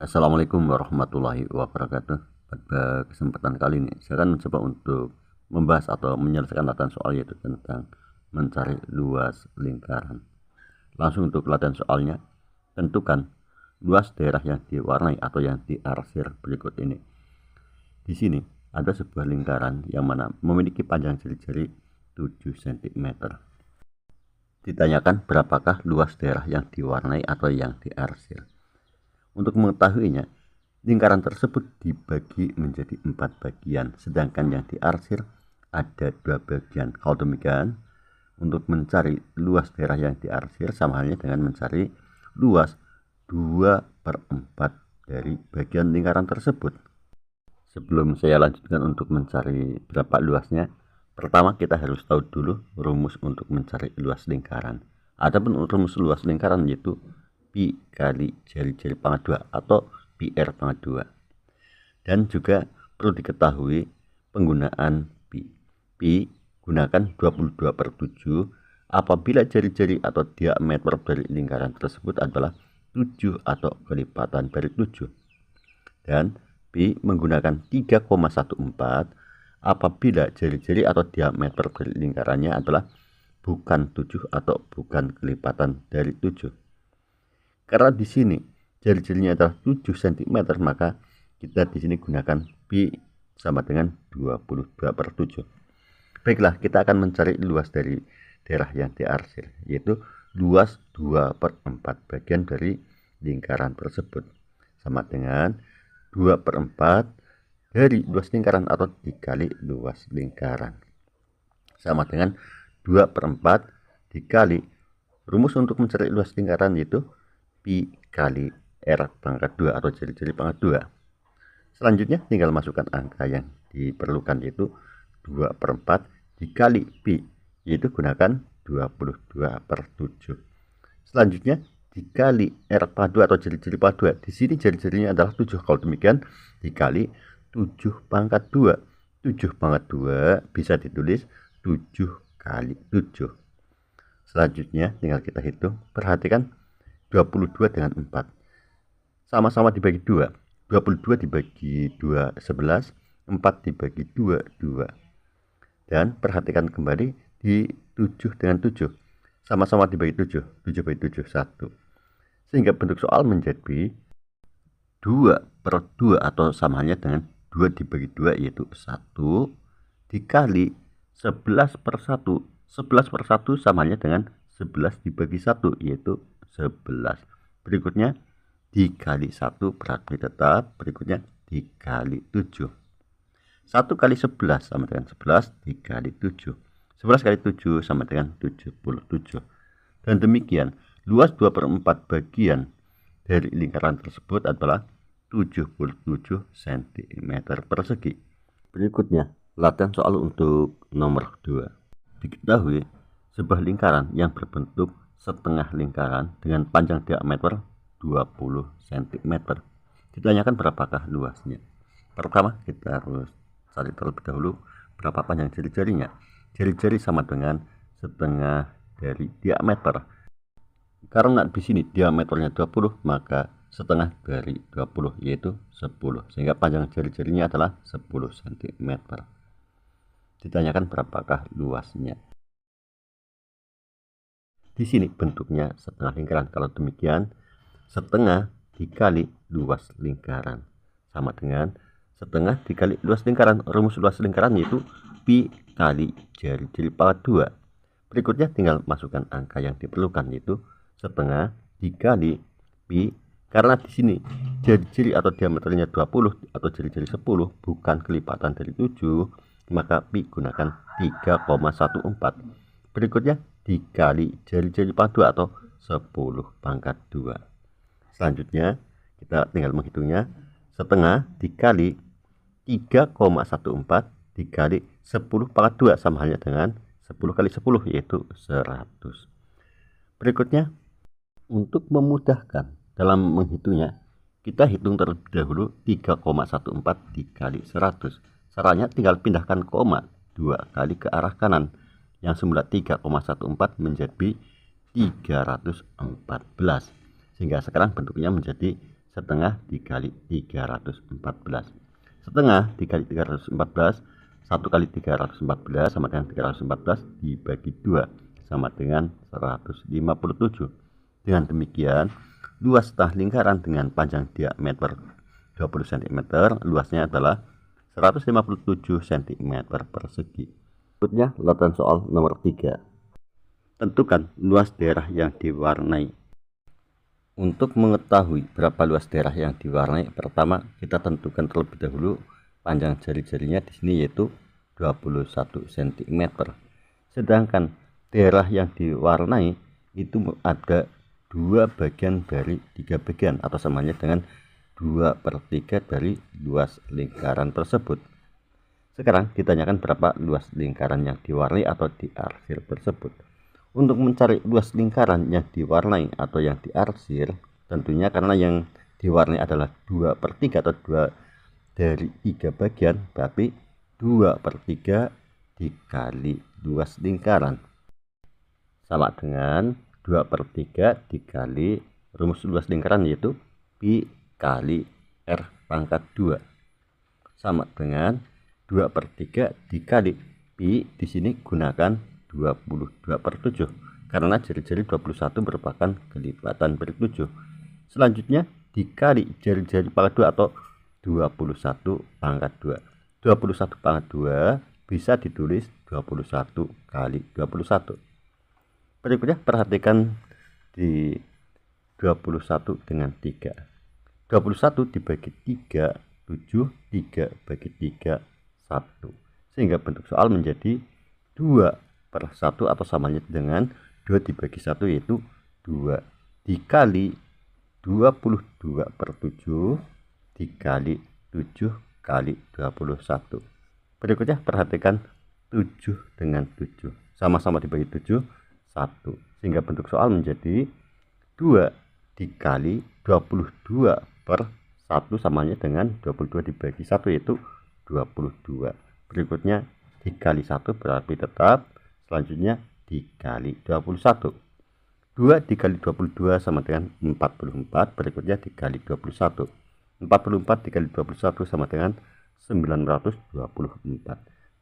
Assalamualaikum warahmatullahi wabarakatuh. Pada kesempatan kali ini saya akan mencoba untuk membahas atau menyelesaikan latihan soal, yaitu tentang mencari luas lingkaran. Langsung untuk latihan soalnya, tentukan luas daerah yang diwarnai atau yang diarsir berikut ini. Di sini ada sebuah lingkaran yang mana memiliki panjang jari-jari 7 cm. Ditanyakan berapakah luas daerah yang diwarnai atau yang diarsir. Untuk mengetahuinya, lingkaran tersebut dibagi menjadi 4 bagian, sedangkan yang diarsir ada 2 bagian. Kalau demikian, untuk mencari luas daerah yang diarsir sama halnya dengan mencari luas 2/4 dari bagian lingkaran tersebut. Sebelum saya lanjutkan untuk mencari berapa luasnya, pertama kita harus tahu dulu rumus untuk mencari luas lingkaran. Adapun rumus luas lingkaran yaitu pi kali jari-jari pangkat 2 atau pi r pangkat 2. Dan juga perlu diketahui penggunaan pi. Pi gunakan 22/7 apabila jari-jari atau diameter dari lingkaran tersebut adalah 7 atau kelipatan dari 7. Dan pi menggunakan 3,14 apabila jari-jari atau diameter dari lingkarannya adalah bukan 7 atau bukan kelipatan dari 7. Karena di sini jari-jarinya adalah 7 cm, maka kita di sini gunakan pi sama dengan 22/7. Baiklah, kita akan mencari luas dari daerah yang diarsir, yaitu luas 2/4 bagian dari lingkaran tersebut, sama dengan 2/4 dari luas lingkaran atau dikali luas lingkaran, sama dengan 2/4 dikali rumus untuk mencari luas lingkaran, yaitu pi kali r pangkat 2 atau jari-jari pangkat 2. Selanjutnya tinggal masukkan angka yang diperlukan, yaitu 2/4 dikali pi, yaitu gunakan 22/7. Selanjutnya dikali r pangkat 2 atau jari-jari pangkat 2. Di sini jari-jarinya adalah 7. Kalau demikian dikali 7/2. 7/2 bisa ditulis 7 kali 7. Selanjutnya tinggal kita hitung. Perhatikan 22 dengan 4 sama-sama dibagi 2. 22 dibagi 2 11, 4 dibagi 2 2. Dan perhatikan kembali di 7 dengan 7 sama-sama dibagi 7. 7 bagi 7 1. Sehingga bentuk soal menjadi 2/2 atau sama halnya dengan 2 dibagi 2, yaitu 1 dikali 11/1. 11/1 sama halnya dengan 11 dibagi 1, yaitu 11. Berikutnya dikali 1 berarti tetap, berikutnya dikali 7. 1 kali 11 sama dengan 11 dikali 7. 11 kali 7 sama dengan 77. Dan demikian luas 2/4 bagian dari lingkaran tersebut adalah 77 cm persegi. Berikutnya latihan soal untuk nomor 2. Diketahui sebuah lingkaran yang berbentuk setengah lingkaran dengan panjang diameter 20 cm. Ditanyakan berapakah luasnya. Pertama kita harus cari terlebih dahulu berapa panjang jari-jarinya. Jari-jari sama dengan setengah dari diameter. Karena di sini diameternya 20, maka setengah dari 20 yaitu 10. Sehingga panjang jari-jarinya adalah 10 cm. Ditanyakan berapakah luasnya. Di sini bentuknya setengah lingkaran. Kalau demikian, setengah dikali luas lingkaran sama dengan setengah dikali luas lingkaran. Rumus luas lingkaran yaitu pi kali jari-jari pangkat 2. Berikutnya tinggal masukkan angka yang diperlukan, yaitu setengah dikali pi. Karena di sini jari-jari atau diameternya 20 atau jari-jari 10 bukan kelipatan dari 7, maka pi gunakan 3,14. Berikutnya dikali jari-jari pangkat 2 atau 10/2. Selanjutnya kita tinggal menghitungnya. Setengah dikali 3,14 dikali 10/2 sama halnya dengan 10 kali 10, yaitu 100. Berikutnya untuk memudahkan dalam menghitungnya, kita hitung terlebih dahulu 3,14 dikali 100. Caranya tinggal pindahkan koma 2 kali ke arah kanan. Yang semula 3,14 menjadi 314. Sehingga sekarang bentuknya menjadi setengah dikali 314. Setengah dikali 314, 1 kali 314 sama dengan 314 dibagi 2 sama dengan 157. Dengan demikian, luas setengah lingkaran dengan panjang diameter 20 cm, luasnya adalah 157 cm persegi. Berikutnya, latihan soal nomor 3. Tentukan luas daerah yang diwarnai. Untuk mengetahui berapa luas daerah yang diwarnai, pertama kita tentukan terlebih dahulu panjang jari-jarinya di sini yaitu 21 cm. Sedangkan daerah yang diwarnai itu ada 2 bagian dari 3 bagian atau samanya dengan 2/3 dari luas lingkaran tersebut. Sekarang ditanyakan berapa luas lingkaran yang diwarnai atau diarsir tersebut. Untuk mencari luas lingkaran yang diwarnai atau yang diarsir, tentunya karena yang diwarnai adalah 2/3 atau 2 dari 3 bagian, tapi 2/3 dikali luas lingkaran sama dengan 2/3 dikali rumus luas lingkaran yaitu pi kali r pangkat 2 sama dengan 2/3 dikali pi, di sini gunakan 22/7 karena jari-jari 21 merupakan kelipatan dari 7. Selanjutnya dikali jari-jari pangkat 2 atau 21 pangkat 2. 21 pangkat 2 bisa ditulis 21 kali 21. Berikutnya perhatikan di 21 dengan 3. 21 dibagi 3, 7, 3 bagi 3, 1. Sehingga bentuk soal menjadi 2/1 atau samanya dengan 2 dibagi 1 yaitu 2 dikali 22/7 dikali 7 kali 21. Berikutnya perhatikan 7 dengan 7 sama-sama dibagi 7, 1. Sehingga bentuk soal menjadi 2 dikali 22/1 samanya dengan 22 dibagi 1 yaitu 22. Berikutnya dikali 1 berarti tetap, selanjutnya dikali 21. 2 dikali 22 sama dengan 44, berikutnya dikali 21. 44 dikali 21 sama dengan 924.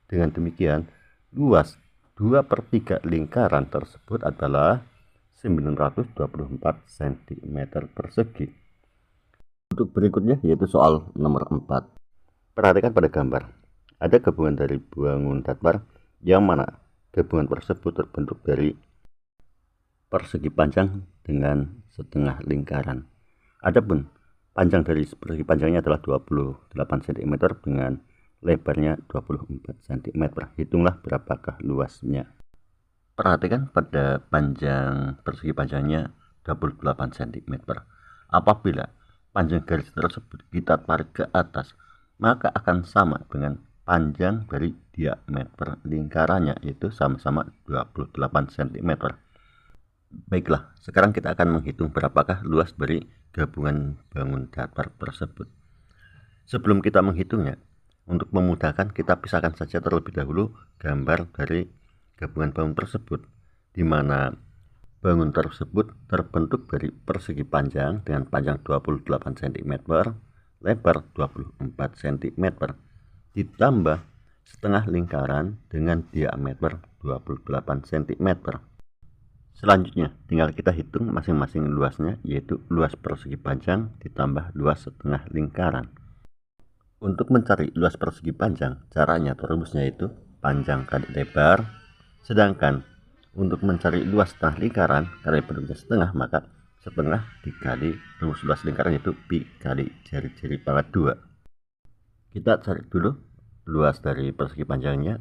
Dengan demikian, luas 2/3 lingkaran tersebut adalah 924 cm persegi. Untuk berikutnya yaitu soal nomor 4. Perhatikan pada gambar. Ada gabungan dari bangun datar yang mana gabungan tersebut terbentuk dari persegi panjang dengan setengah lingkaran. Adapun panjang dari persegi panjangnya adalah 28 cm dengan lebarnya 24 cm. Hitunglah berapakah luasnya. Perhatikan pada panjang persegi panjangnya 28 cm. Apabila panjang garis tersebut kita tarik ke atas, maka akan sama dengan panjang dari diameter lingkarannya, yaitu sama-sama 28 cm. Baiklah, sekarang kita akan menghitung berapakah luas dari gabungan bangun datar tersebut. Sebelum kita menghitungnya, untuk memudahkan kita pisahkan saja terlebih dahulu gambar dari gabungan bangun tersebut, di mana bangun tersebut terbentuk dari persegi panjang dengan panjang 28 cm, lebar 24 cm, ditambah setengah lingkaran dengan diameter 28 cm. Selanjutnya, tinggal kita hitung masing-masing luasnya, yaitu luas persegi panjang ditambah luas setengah lingkaran. Untuk mencari luas persegi panjang, caranya atau rumusnya itu panjang kali lebar. Sedangkan untuk mencari luas setengah lingkaran, karena bentuknya setengah, maka setengah dikali rumus luas lingkaran yaitu pi kali jari-jari pangkat 2. Kita cari dulu luas dari persegi panjangnya.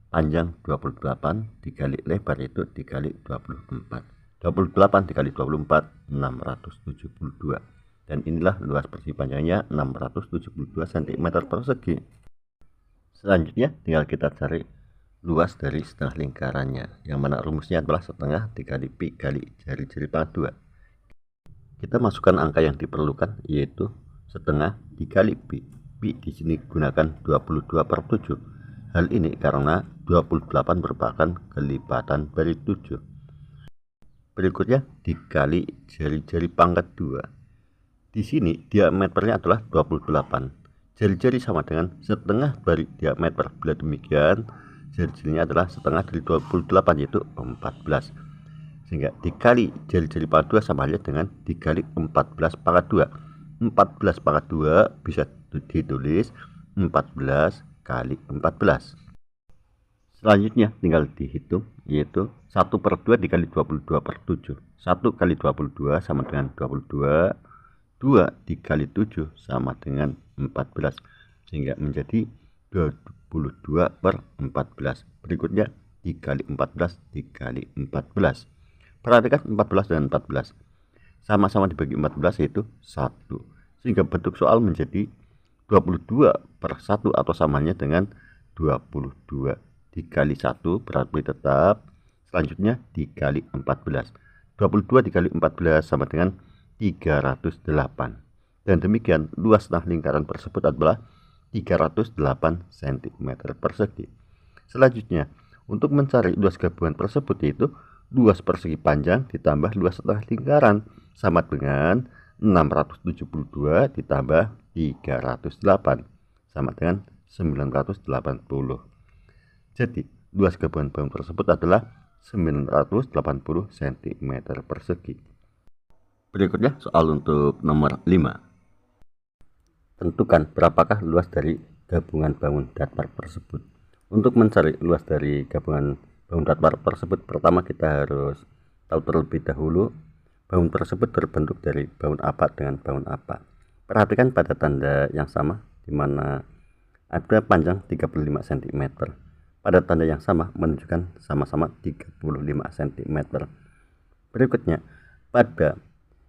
Panjang 28 dikali lebar itu dikali 24. 28 dikali 24, 672. Dan inilah luas persegi panjangnya 672 cm persegi. Selanjutnya tinggal kita cari luas dari setengah lingkarannya, yang mana rumusnya adalah setengah dikali pi kali jari-jari pangkat 2. Kita masukkan angka yang diperlukan, yaitu setengah dikali pi. Pi di sini gunakan 22/7. Hal ini karena 28 merupakan kelipatan dari 7. Berikutnya dikali jari-jari pangkat 2. Di sini diameternya adalah 28. Jari-jari sama dengan setengah dari diameter. Bila demikian, jari-jarinya adalah setengah dari 28, yaitu 14. Sehingga dikali jari-jari pangkat 2 sama halnya dengan dikali 14 pangkat 2. 14 pangkat 2 bisa ditulis 14 kali 14. Selanjutnya tinggal dihitung, yaitu 1/2 dikali 22 per 7. 1 kali 22 sama dengan 22. 2 dikali 7 sama dengan 14. Sehingga menjadi 22 per 14. Berikutnya dikali 14 dikali 14. Perhatikan 14 dan 14. Sama-sama dibagi 14 yaitu 1. Sehingga bentuk soal menjadi 22 per 1 atau samanya dengan 22. Dikali 1 berarti tetap. Selanjutnya dikali 14. 22 dikali 14 sama dengan 308. Dan demikian luas tanah lingkaran tersebut adalah 308 cm persegi. Selanjutnya, untuk mencari luas gabungan tersebut yaitu luas persegi panjang ditambah luas tanah lingkaran sama dengan 672 ditambah 308 sama dengan 980. Jadi, luas gabungan bangun tersebut adalah 980 cm persegi. Berikutnya soal untuk nomor 5. Tentukan berapakah luas dari gabungan bangun datar tersebut. Untuk mencari luas dari gabungan bangun datar tersebut, pertama kita harus tahu terlebih dahulu bangun tersebut terbentuk dari bangun apa dengan bangun apa. Perhatikan pada tanda yang sama, di mana ada panjang 35 cm. Pada tanda yang sama menunjukkan sama-sama 35 cm. Berikutnya, pada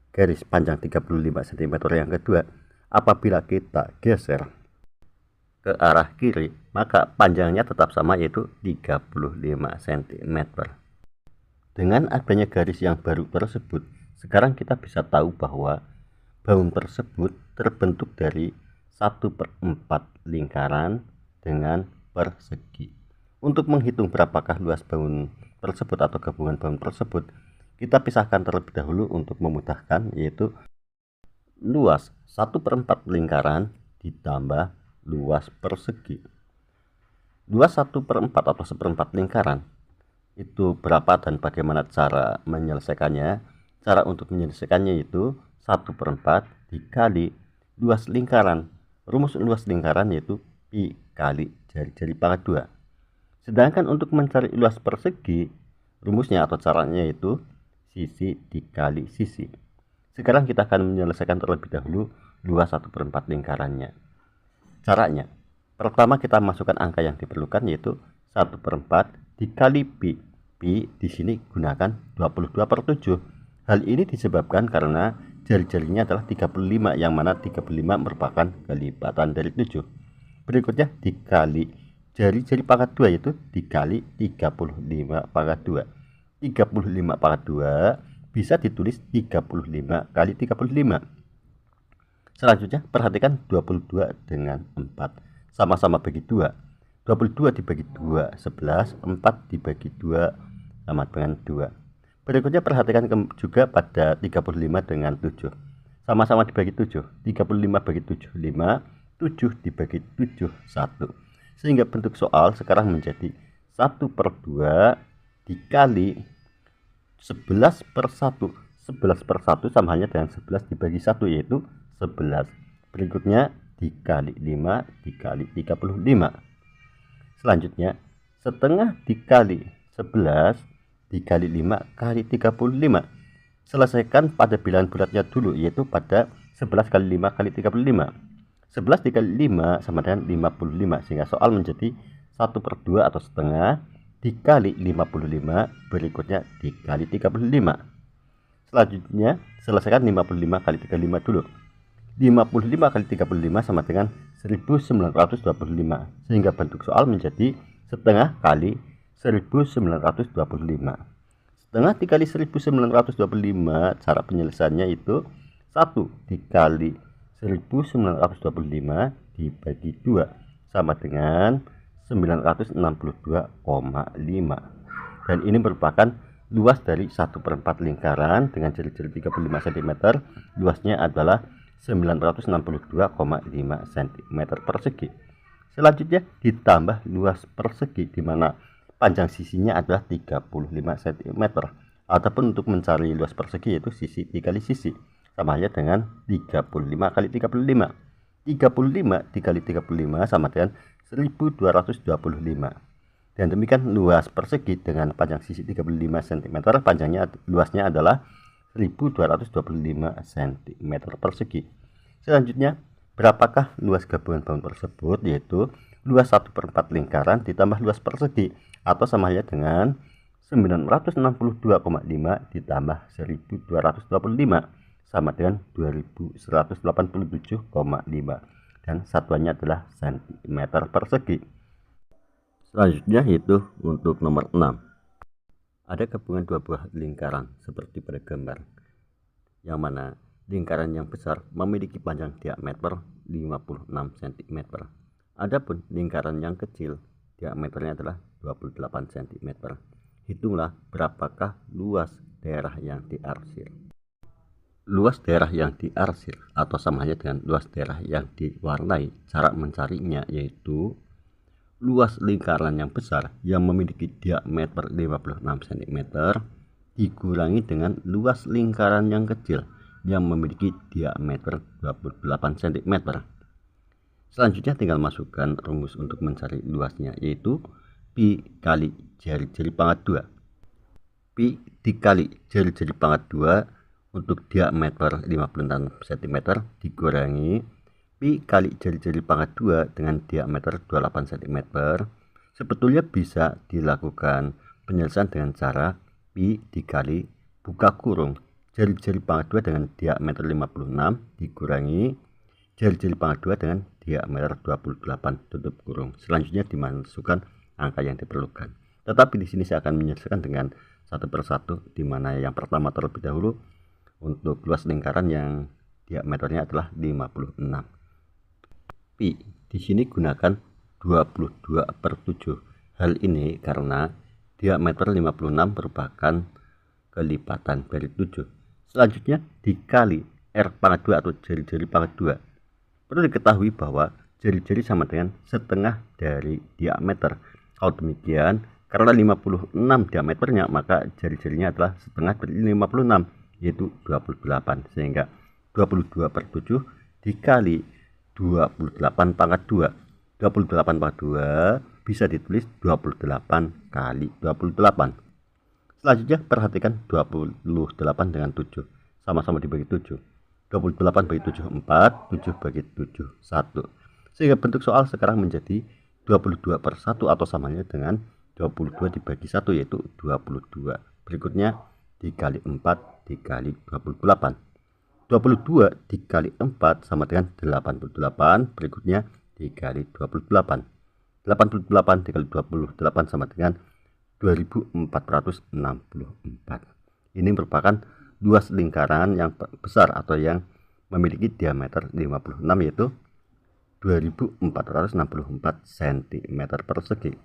garis panjang 35 cm yang kedua, apabila kita geser ke arah kiri, maka panjangnya tetap sama yaitu 35 cm. Dengan adanya garis yang baru tersebut, sekarang kita bisa tahu bahwa bangun tersebut terbentuk dari 1/4 lingkaran dengan persegi. Untuk menghitung berapakah luas bangun tersebut atau gabungan bangun tersebut, kita pisahkan terlebih dahulu untuk memudahkan, yaitu luas 1/4 lingkaran ditambah luas persegi. Luas 1/4 atau 1/4 lingkaran itu berapa dan bagaimana cara menyelesaikannya? Cara untuk menyelesaikannya itu 1/4 dikali luas lingkaran. Rumus luas lingkaran yaitu pi kali jari-jari pangkat 2. Sedangkan untuk mencari luas persegi, rumusnya atau caranya yaitu sisi dikali sisi. Sekarang kita akan menyelesaikan terlebih dahulu luas 1/4 lingkarannya. Caranya, pertama kita masukkan angka yang diperlukan yaitu 1/4 dikali pi. Pi di sini gunakan 22/7. Hal ini disebabkan karena jari-jarinya adalah 35, yang mana 35 merupakan kelipatan dari 7. Berikutnya dikali jari-jari pangkat 2 yaitu dikali 35 pangkat 2. 35 pangkat 2 bisa ditulis 35 kali 35. Selanjutnya perhatikan 22 dengan 4. Sama-sama bagi 2. 22 dibagi 2 11, 4 dibagi 2 sama dengan 2. Berikutnya perhatikan juga pada 35 dengan 7. Sama-sama dibagi 7. 35 bagi 7 5, 7 dibagi 7 1. Sehingga bentuk soal sekarang menjadi 1/2 dikali 11/1. 11/1 sama halnya dengan 11 dibagi 1 yaitu 11. Berikutnya dikali 5 dikali 35. Selanjutnya setengah dikali 11 dikali 5 kali 35. Selesaikan pada bilangan bulatnya dulu, yaitu pada 11 kali 5 kali 35. 11 dikali 5 sama dengan 55, sehingga soal menjadi 1/2 atau setengah dikali 55, berikutnya dikali 35. Selanjutnya selesaikan 55 kali 35 dulu. 55 kali 35 sama dengan 1925, sehingga bentuk soal menjadi setengah kali 1925. Setengah dikali 1925, cara penyelesaiannya itu 1 dikali 1925 dibagi 2 sama dengan 962,5. Dan ini merupakan luas dari 1/4 lingkaran dengan jari-jari 35 cm. Luasnya adalah 962,5 cm persegi. Selanjutnya ditambah luas persegi di mana panjang sisinya adalah 35 cm, ataupun untuk mencari luas persegi yaitu sisi dikali sisi, sama halnya dengan 35 kali 35. 35 dikali 35 sama dengan 1225. Dan demikian luas persegi dengan panjang sisi 35 cm, luasnya adalah 1225 cm persegi. Selanjutnya, berapakah luas gabungan bangun tersebut? Yaitu luas 1/4 lingkaran ditambah luas persegi, atau sama halnya dengan 962,5 ditambah 1225 sama dengan 2187,5, dan satuannya adalah cm persegi. Selanjutnya yaitu untuk nomor 6. Ada gabungan dua buah lingkaran seperti pada gambar, yang mana lingkaran yang besar memiliki panjang diameter 56 cm. Adapun lingkaran yang kecil diameternya adalah 28 cm. Hitunglah berapakah luas daerah yang diarsir. Luas daerah yang diarsir atau sama halnya dengan luas daerah yang diwarnai, cara mencarinya yaitu luas lingkaran yang besar yang memiliki diameter 56 cm dikurangi dengan luas lingkaran yang kecil yang memiliki diameter 28 cm. Selanjutnya tinggal masukkan rumus untuk mencari luasnya, yaitu pi kali jari-jari pangkat 2. Pi dikali jari-jari pangkat 2 untuk diameter 56 cm dikurangi pi kali jari-jari pangkat 2 dengan diameter 28 cm. Sebetulnya bisa dilakukan penyelesaian dengan cara pi dikali buka kurung jari-jari pangkat 2 dengan diameter 56 dikurangi jari-jari pangkat 2 dengan diameter 28 tutup kurung. Selanjutnya dimasukkan angka yang diperlukan. Tetapi di sini saya akan menyelesaikan dengan satu persatu, di mana yang pertama terlebih dahulu untuk luas lingkaran yang diameternya adalah 56. Pi di sini gunakan 22/7. Hal ini karena diameter 56 merupakan kelipatan dari 7. Selanjutnya dikali R pangkat 2 atau jari-jari pangkat 2. Perlu diketahui bahwa jari-jari sama dengan setengah dari diameter. Kalau demikian, karena 56 diameternya, maka jari-jarinya adalah setengah dari 56, yaitu 28. Sehingga 22/7 dikali 28 pangkat 2. 28 pangkat 2 bisa ditulis 28 kali 28. Selanjutnya perhatikan 28 dengan 7. Sama-sama dibagi 7. 28 bagi 7 4, 7 bagi 7 1. Sehingga bentuk soal sekarang menjadi 22/1 atau samanya dengan 22 dibagi 1, yaitu 22. Berikutnya dikali 4 dikali 28. 22 dikali 4 sama dengan 88. Berikutnya dikali 28. 88 dikali 28 sama dengan 2464. Ini merupakan luas lingkaran yang besar atau yang memiliki diameter 56, yaitu 2464 cm persegi.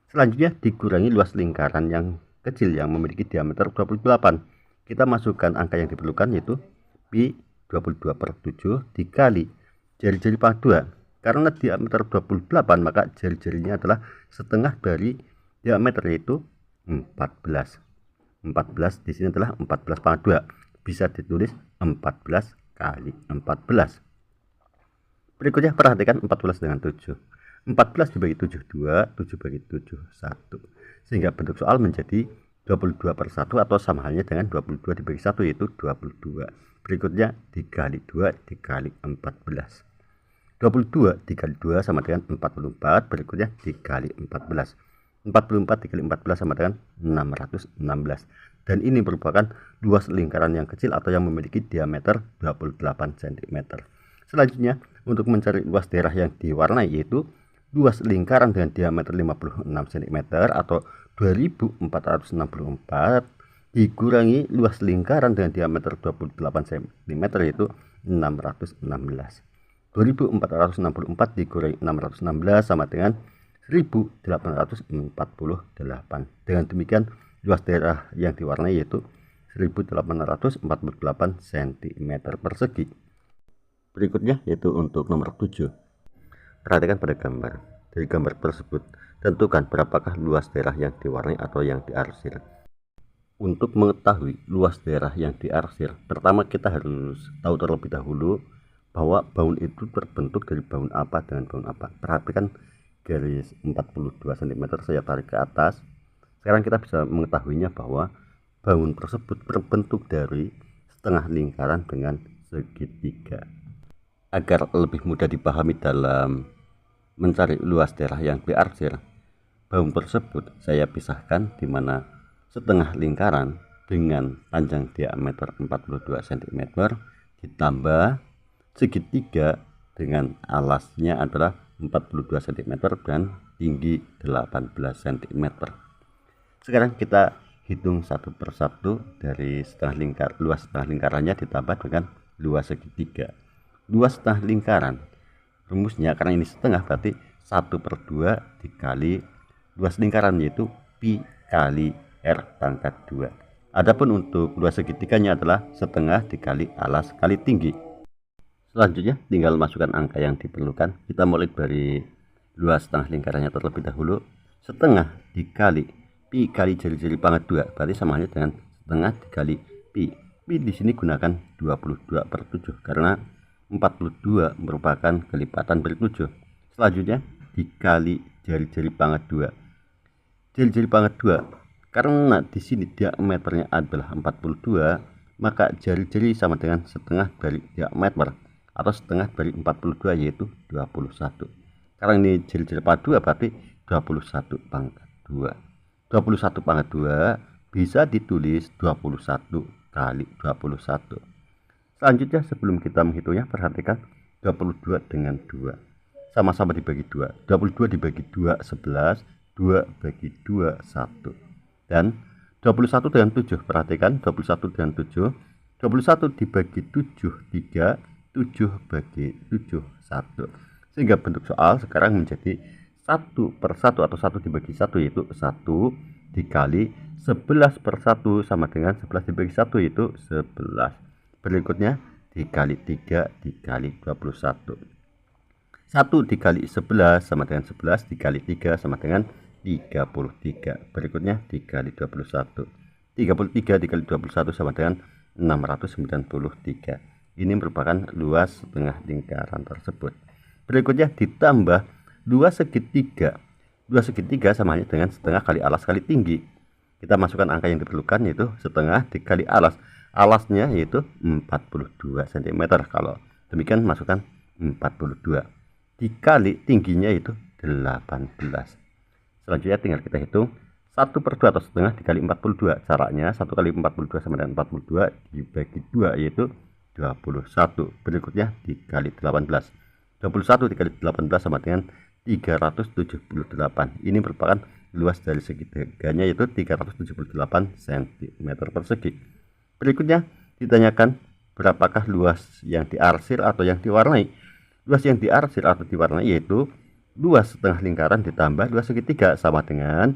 Selanjutnya dikurangi luas lingkaran yang kecil yang memiliki diameter 28. Kita masukkan angka yang diperlukan, yaitu pi 22/7 dikali jari-jari pangkat 2. Karena diameter 28, maka jari-jarinya adalah setengah dari diameter, yaitu 14. 14 di sini adalah 14 pangkat 2. Bisa ditulis 14 kali 14. Berikutnya perhatikan 14 dengan 7. 14 dibagi 7 2, 7 bagi 7 1. Sehingga bentuk soal menjadi 22/1 atau sama halnya dengan 22 dibagi 1, yaitu 22. Berikutnya dikali 2 dikali 14. 22 dikali 2 sama dengan 44. Berikutnya dikali 14. 44 dikali 14 sama dengan 616. Dan ini merupakan luas lingkaran yang kecil atau yang memiliki diameter 28 cm. Selanjutnya untuk mencari luas daerah yang diwarnai, yaitu luas lingkaran dengan diameter 56 cm atau 2464 dikurangi luas lingkaran dengan diameter 28 cm, yaitu 616. 2464 dikurangi 616 sama dengan 1848. Dengan demikian luas daerah yang diwarnai yaitu 1848 cm persegi. Berikutnya yaitu untuk nomor 7. Perhatikan pada gambar. Dari gambar tersebut, tentukan berapakah luas daerah yang diwarnai atau yang diarsir. Untuk mengetahui luas daerah yang diarsir, pertama kita harus tahu terlebih dahulu bahwa baun itu terbentuk dari baun apa dengan baun apa. Perhatikan garis 42 cm saya tarik ke atas. Sekarang kita bisa mengetahuinya bahwa baun tersebut terbentuk dari setengah lingkaran dengan segitiga. Agar lebih mudah dipahami dalam mencari luas daerah yang diarsir, baun tersebut saya pisahkan di mana setengah lingkaran dengan panjang diameter 42 cm ditambah segitiga dengan alasnya adalah 42 cm dan tinggi 18 cm. Sekarang kita hitung satu persatu dari luas setengah lingkarannya ditambah dengan luas segitiga. Luas setengah lingkaran, rumusnya karena ini setengah berarti 1/2 dikali luas lingkaran, yaitu pi kali r pangkat 2. Adapun untuk luas segitiganya adalah setengah dikali alas kali tinggi. Selanjutnya tinggal masukkan angka yang diperlukan. Kita mulai dari luas setengah lingkarannya terlebih dahulu. Setengah dikali pi kali jari-jari pangkat 2 berarti sama halnya dengan setengah dikali pi. Pi di sini gunakan 22/7 karena 42 merupakan kelipatan dari 7. Selanjutnya dikali jari-jari pangkat 2. Jari-jari pangkat 2, karena di sini diameternya adalah 42, maka jari-jari sama dengan setengah dari diameter atau setengah dari 42 yaitu 21. Karena ini jari-jari pangkat 2 berarti 21 pangkat 2. 21 pangkat 2 bisa ditulis 21 kali 21. Selanjutnya sebelum kita menghitungnya, perhatikan 22 dengan 2 sama-sama dibagi 2. 22 dibagi 2 11, 2 bagi 2 1. Dan 21 dengan 7, perhatikan 21 dengan 7. 21 dibagi 7 3, 7 bagi 7 1. Sehingga bentuk soal sekarang menjadi 1/1 atau 1 dibagi 1 yaitu 1 dikali 11/1 sama dengan 11 dibagi 1 yaitu 11. Berikutnya dikali 3 dikali 21. 1 dikali 11 sama dengan 11, dikali 3 sama dengan 33. Berikutnya dikali 21. 33 dikali 21 sama dengan 693. Ini merupakan luas setengah lingkaran tersebut. Berikutnya ditambah luas segitiga. Luas segitiga sama halnya dengan setengah kali alas kali tinggi. Kita masukkan angka yang diperlukan yaitu setengah dikali alas. Alasnya yaitu 42 cm. Kalau demikian masukkan 42 dikali tingginya itu 18. Selanjutnya tinggal kita hitung 1/2 atau setengah dikali 42. Caranya 1 kali 42 sama dengan 42 dibagi 2 yaitu 21. Berikutnya dikali 18. 21 dikali 18 sama dengan 378. Ini merupakan luas dari segitiganya yaitu 378 cm persegi. Berikutnya ditanyakan berapakah luas yang diarsir atau yang diwarnai. Luas yang diarsir atau diwarnai yaitu luas setengah lingkaran ditambah luas segitiga sama dengan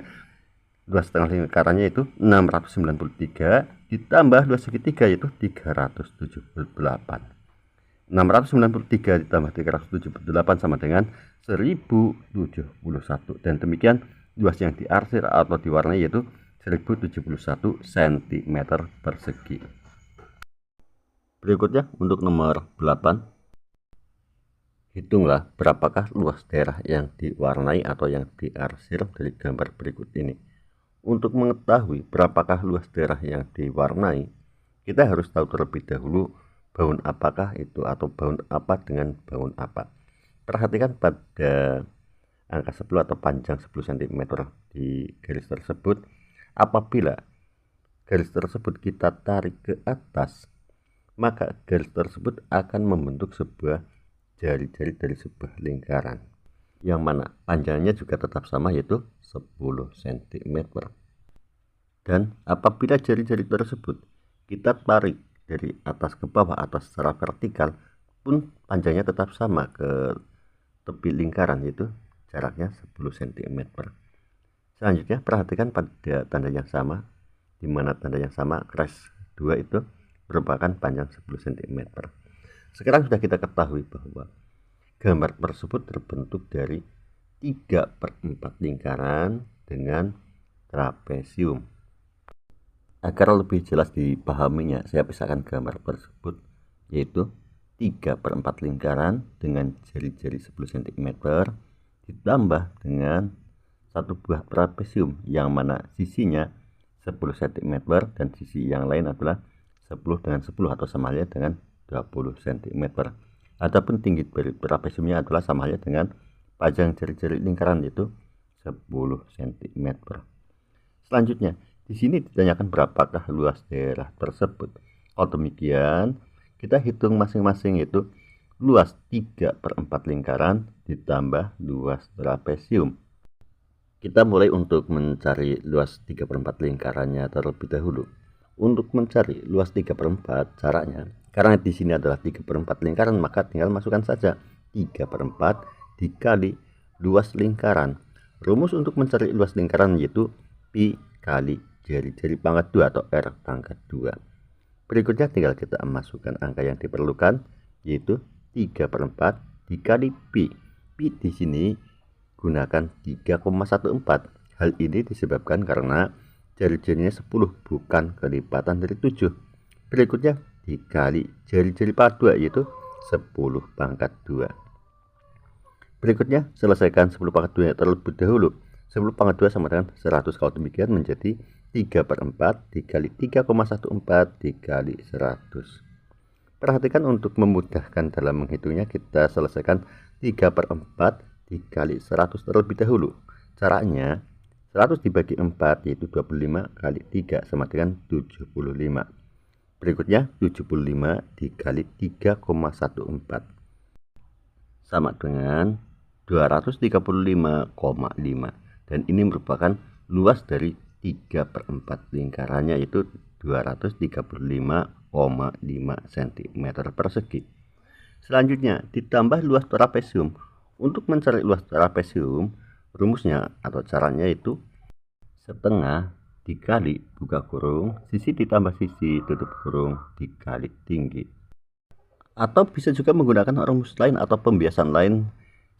luas setengah lingkarannya itu 693 ditambah luas segitiga yaitu 378. 693 ditambah 378 sama dengan 1071. Dan demikian luas yang diarsir atau diwarnai yaitu 1071 cm persegi. Berikutnya untuk nomor 8. Hitunglah berapakah luas daerah yang diwarnai atau yang diarsir dari gambar berikut ini. Untuk mengetahui berapakah luas daerah yang diwarnai, kita harus tahu terlebih dahulu baun apakah itu atau baun apa dengan baun apa. Perhatikan pada angka 10 atau panjang 10 cm di garis tersebut. Apabila garis tersebut kita tarik ke atas, maka garis tersebut akan membentuk sebuah jari-jari dari sebuah lingkaran, yang mana panjangnya juga tetap sama yaitu 10 cm. Dan apabila jari-jari tersebut kita tarik dari atas ke bawah atau secara vertikal pun panjangnya tetap sama ke tepi lingkaran, yaitu jaraknya 10 cm. Selanjutnya perhatikan pada tanda yang sama, di mana tanda yang sama crash 2 itu merupakan panjang 10 cm. Sekarang sudah kita ketahui bahwa gambar tersebut terbentuk dari 3/4 lingkaran dengan trapesium. Agar lebih jelas dipahaminya, saya pisahkan gambar tersebut, yaitu 3/4 lingkaran dengan jari-jari 10 cm ditambah dengan satu buah trapesium yang mana sisinya 10 cm dan sisi yang lain adalah 10 dengan 10 atau sama halnya dengan 20 cm. Adapun tinggi dari trapesiumnya adalah sama halnya dengan panjang jari-jari lingkaran, yaitu 10 cm. Selanjutnya, di sini ditanyakan berapakah luas daerah tersebut. Kalau demikian, kita hitung masing-masing, yaitu luas 3/4 lingkaran ditambah luas trapesium. Kita mulai untuk mencari luas 3/4 lingkarannya terlebih dahulu. Untuk mencari luas 3/4, caranya, karena di sini adalah 3/4 lingkaran, maka tinggal masukkan saja 3/4 dikali luas lingkaran. Rumus untuk mencari luas lingkaran yaitu pi kali jari-jari pangkat 2 atau R pangkat 2. Berikutnya tinggal kita masukkan angka yang diperlukan, yaitu 3/4 dikali pi. Pi di sini gunakan 3,14. Hal ini disebabkan karena jari-jarinya 10, bukan kelipatan dari 7. Berikutnya dikali jari-jari pangkat 2, yaitu 10 pangkat 2. Berikutnya selesaikan 10 pangkat 2 terlebih dahulu. 10 pangkat 2 sama dengan 100. Kalau demikian menjadi 3/4 dikali 3,14 dikali 100. Perhatikan untuk memudahkan dalam menghitungnya, kita selesaikan 3/4 dikali 100 terlebih dahulu. Caranya 100 dibagi 4 yaitu 25 kali 3 sama dengan 75. Berikutnya 75 dikali 3,14 sama dengan 235,5, dan ini merupakan luas dari 3/4 lingkarannya, yaitu 235,5 cm persegi. Selanjutnya ditambah luas trapesium. Untuk mencari luas trapesium, rumusnya atau caranya itu setengah dikali buka kurung sisi ditambah sisi tutup kurung dikali tinggi. Atau bisa juga menggunakan rumus lain atau pembiasan lain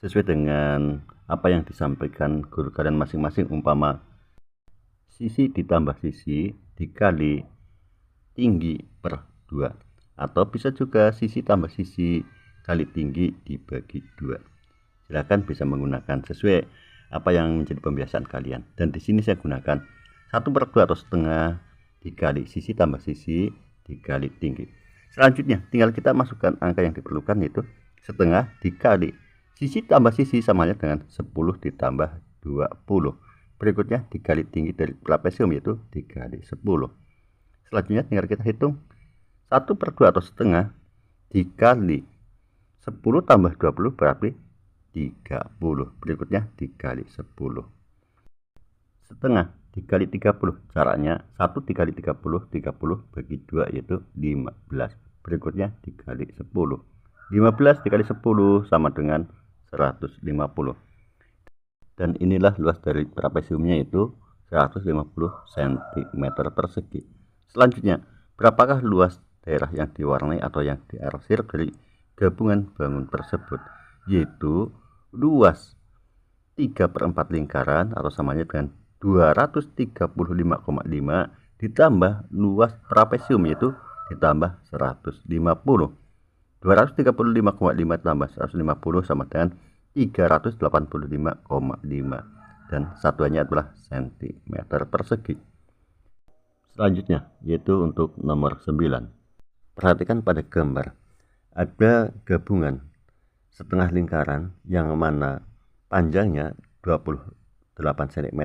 sesuai dengan apa yang disampaikan guru kalian masing-masing, umpama sisi ditambah sisi dikali tinggi per 2, atau bisa juga sisi tambah sisi kali tinggi dibagi 2. Silakan bisa menggunakan sesuai apa yang menjadi pembiasaan kalian. Dan di sini saya gunakan 1/2 atau setengah dikali sisi tambah sisi dikali tinggi. Selanjutnya tinggal kita masukkan angka yang diperlukan, yaitu setengah dikali sisi tambah sisi sama dengan 10 ditambah 20. Berikutnya dikali tinggi dari trapesium, yaitu dikali 10. Selanjutnya tinggal kita hitung 1/2 atau setengah dikali 10 tambah 20 berarti 30. Berikutnya dikali 10. Setengah dikali 30, caranya 1 dikali 30, 30 bagi 2 yaitu 15. Berikutnya dikali 10. 15 dikali 10 sama dengan 150. Dan inilah luas dari trapesiumnya, yaitu 150 cm persegi. Selanjutnya, berapakah luas daerah yang diwarnai atau yang diarsir dari gabungan bangun tersebut, yaitu luas 3/4 lingkaran atau samanya dengan 235,5 ditambah luas trapesium, yaitu ditambah 150. 235,5 tambah 150 sama dengan 385,5, dan satuannya adalah cm persegi. Selanjutnya yaitu untuk nomor 9. Perhatikan pada gambar, ada gabungan setengah lingkaran yang mana panjangnya 28 cm,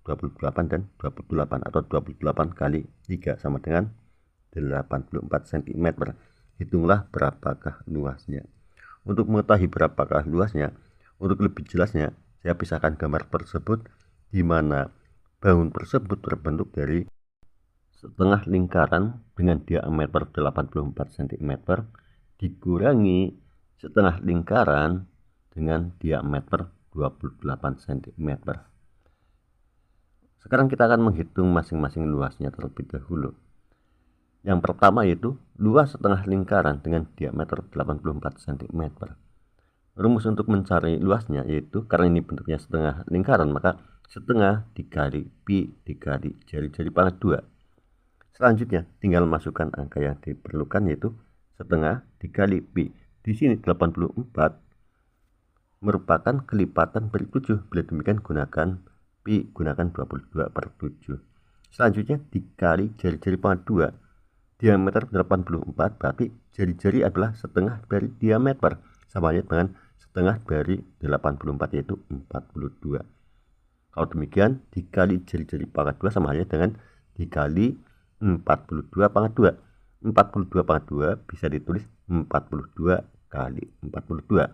28 dan 28 atau 28 kali 3 sama dengan 84 cm. Hitunglah berapakah luasnya. Untuk mengetahui berapakah luasnya, untuk lebih jelasnya saya pisahkan gambar tersebut, di mana bangun tersebut terbentuk dari setengah lingkaran dengan diameter 84 cm dikurangi setengah lingkaran dengan diameter 28 cm. Sekarang kita akan menghitung masing-masing luasnya terlebih dahulu. Yang pertama yaitu luas setengah lingkaran dengan diameter 84 cm. Rumus untuk mencari luasnya yaitu, karena ini bentuknya setengah lingkaran, maka setengah dikali pi dikali jari-jari pangkat 2. Selanjutnya tinggal masukkan angka yang diperlukan yaitu setengah dikali pi. Di sini 84 merupakan kelipatan dari 7. Bila demikian gunakan pi gunakan 22/7. Selanjutnya dikali jari-jari pangkat 2. Diameter 84 berarti jari-jari adalah setengah dari diameter, sama dengan setengah dari 84 yaitu 42. Kalau demikian dikali jari-jari pangkat 2 sama halnya dengan dikali 42 pangkat 2. 42 pangkat 2 bisa ditulis 42 kali 42.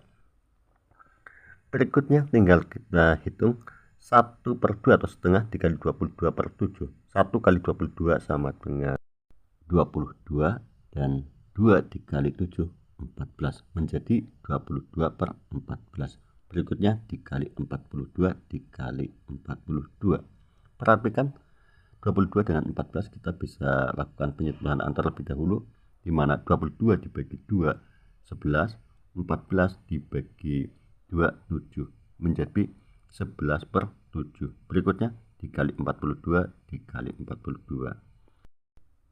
Berikutnya tinggal kita hitung 1/2 atau setengah dikali 22/7. 1 kali 22 sama dengan 22 dan 2 dikali 7 14 menjadi 22/14. Berikutnya dikali 42 dikali 42. Perhatikan 22 dengan 14 kita bisa lakukan penyederhanaan antar lebih dahulu, di mana 22 dibagi 2 11, 14 dibagi 2 7 menjadi 11/7. Berikutnya dikali 42 dikali 42.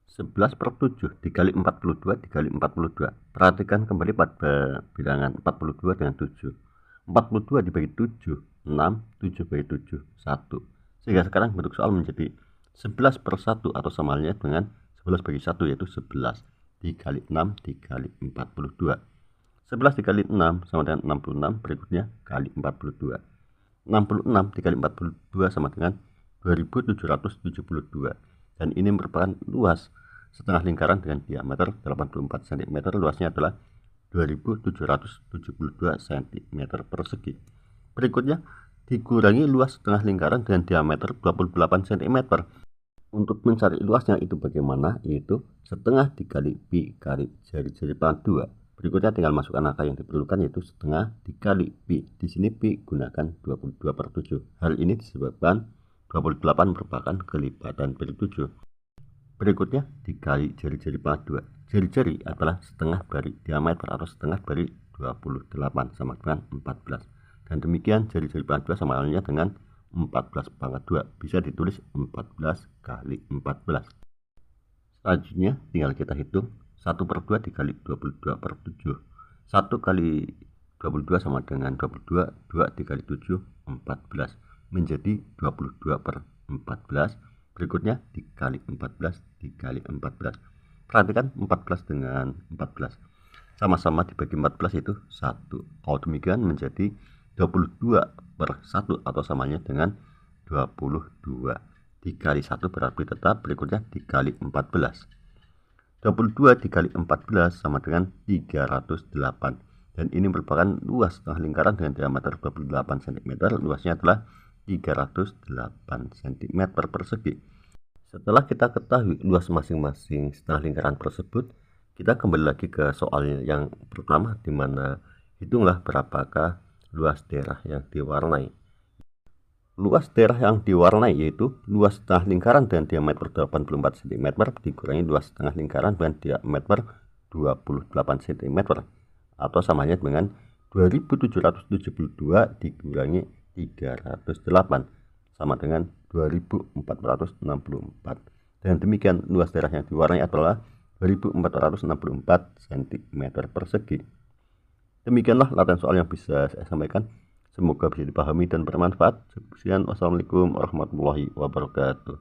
11/7 dikali 42 dikali 42. Perhatikan kembali pada bilangan 42 dengan 7. 42 dibagi 7 6, 7 bagi 7 1. Sehingga sekarang bentuk soal menjadi 11/1 atau sama halnya dengan 11 bagi 1 yaitu 11 dikali 6 dikali 42. 11 dikali 6 sama dengan 66. Berikutnya kali 42. 66 dikali 42 sama dengan 2772. Dan ini merupakan luas setengah lingkaran dengan diameter 84 cm. Luasnya adalah 2772 cm persegi. Berikutnya dikurangi luas setengah lingkaran dengan diameter 28 cm. Untuk mencari luasnya itu bagaimana? Yaitu setengah dikali pi kali jari-jari pangkat 2. Berikutnya tinggal masukkan angka yang diperlukan yaitu setengah dikali pi. Di sini pi gunakan 22/7. Hal ini disebabkan 28 merupakan kelipatan dari 7. Berikutnya dikali jari-jari pangkat 2. Jari-jari adalah setengah dari diameter atau setengah dari 28 sama dengan 14. Dan demikian jari-jari pangkat 2 sama halnya dengan 14 pangkat 2. Bisa ditulis 14 kali 14. Selanjutnya tinggal kita hitung 1/2 dikali 22/7. 1 kali 22 sama dengan 22. 2 dikali 7 14 menjadi 22/14. Berikutnya dikali 14 dikali 14. Perhatikan 14 dengan 14 sama-sama dibagi 14 itu 1. Kalau demikian menjadi 22/1 atau samanya dengan 22. Dikali 1 berarti tetap. Berikutnya dikali 14. 22 dikali 14 sama dengan 308. Dan ini merupakan luas setengah lingkaran dengan diameter 28 cm. Luasnya adalah 308 cm persegi. Setelah kita ketahui luas masing-masing setengah lingkaran tersebut, kita kembali lagi ke soal yang pertama, di mana hitunglah berapakah luas daerah yang diwarnai. Luas daerah yang diwarnai yaitu luas setengah lingkaran dengan diameter 84 cm dikurangi luas setengah lingkaran dengan diameter 28 cm atau samanya dengan 2772 dikurangi 308 sama dengan 2464. Dan demikian luas daerah yang diwarnai adalah 2464 cm persegi. Demikianlah latihan soal yang bisa saya sampaikan. Semoga bisa dipahami dan bermanfaat. Sekian, wassalamualaikum warahmatullahi wabarakatuh.